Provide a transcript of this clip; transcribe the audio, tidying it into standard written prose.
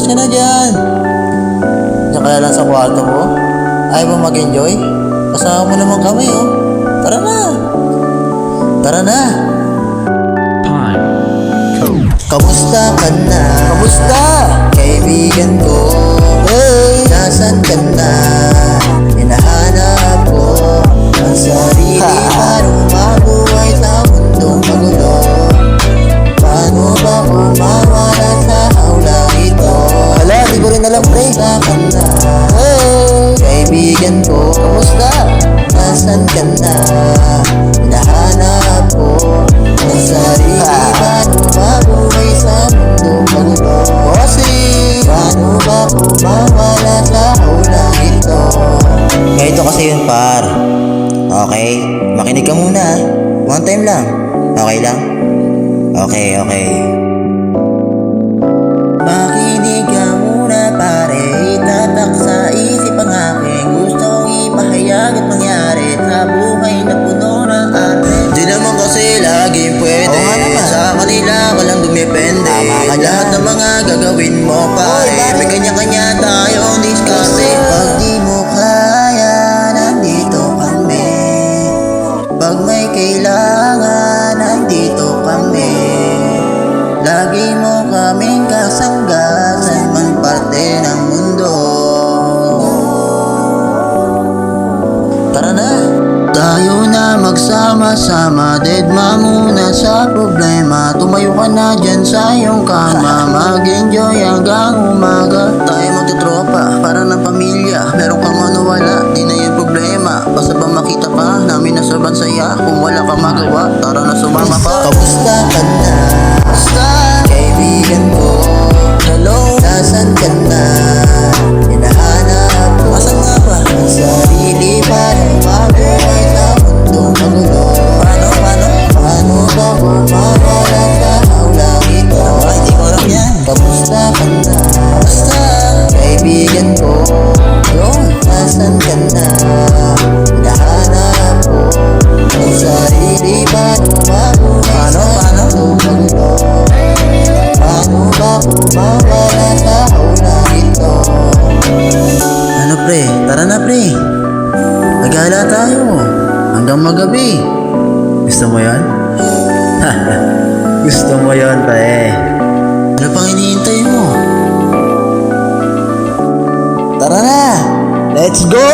ka na dyan. Diyan ka na lang sa kwarto mo. Ayaw mo mag-enjoy? Kasama mo naman kami, oh. Tara na. Tara na. Kamusta ka na? Kamusta? Kaibigan ko. Hey! Nasaan ka na? Hinahanap ko ang sarili para mabuhay sa mundong magulo. Paano ba kung mawala sa hawlang ito? Hala, di ko rin alam, pre. Kamusta ka na? Hey! Kaibigan ko. Kamusta? Nasaan ka na? Hinahanap ko ang sarili para mabuhay sa mundong magulo. Kasi paano ba kung mawala sa hawlang ito? Ganito kasi yun, par. Okay? Makinig ka muna. One time lang. Okay lang? Okay. Makinig ka muna, pare. Itatak sa isip ang aking gustong ipahayag at mangyari sa buhay na puno ng arte. Di naman kasi laging pwede. Sa kanila ka lang dumipende. Lahat ng mga gagawin mo, pare, may kanya-kanya tayong diskarte. Pag di mo kaya, nandito kami. Pag may kailangan, nandito kami. Lagi mo kaming kasangga sa ibang parte ng mundo. Tara na! Tayo na magsama-sama, deadma muna sa problema. Tumayo ka na dyan sa iyong kama, mag-enjoy hanggang umaga. Tayo magtutropa, para ng pamilya. Meron kang manawala, di na yung problema. Basta ba makita pa namin na sobrang saya. Kung wala kang magawa, tara na sumama pa. Kamusta ka na? Kamusta? Kaibigan ko. Hello? Nasaan ka na? Hinahanap ko. Asan nga ba? Ang sarili para mabuhay sa mundong magulo. Paano ba kung mawala sa hawlang ito? Hindi ko alam yan. Kamusta ka na? Kamusta? Kaibigan ko. Yun, nasaan ka na? Hinahanap ko ang sarili para mabuhay sa mundong magulo. Paano ba kung mawala sa hawlang ito? Ano, pre? Tara na, pre. Nagala tayo hanggang magabi. Gusto mo yan? Gusto mo yan, pre. Ano pang iniintay mo? Tara na! Let's go!